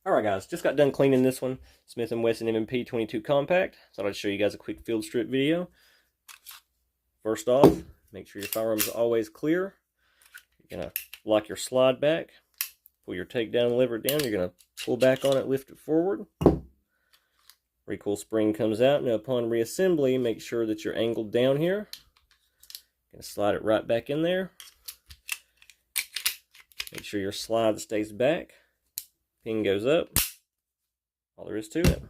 Alright guys, just got done cleaning this one, Smith & Wesson M&P 22 Compact. Thought I'd show you guys a quick field strip video. First off, make sure your firearm is always clear. You're going to lock your slide back, pull your takedown lever down, you're going to pull back on it, lift it forward. Recoil spring comes out. Now upon reassembly, make sure that you're angled down here. Going to slide it right back in there. Make sure your slide stays back. Pin goes up. All there is to it.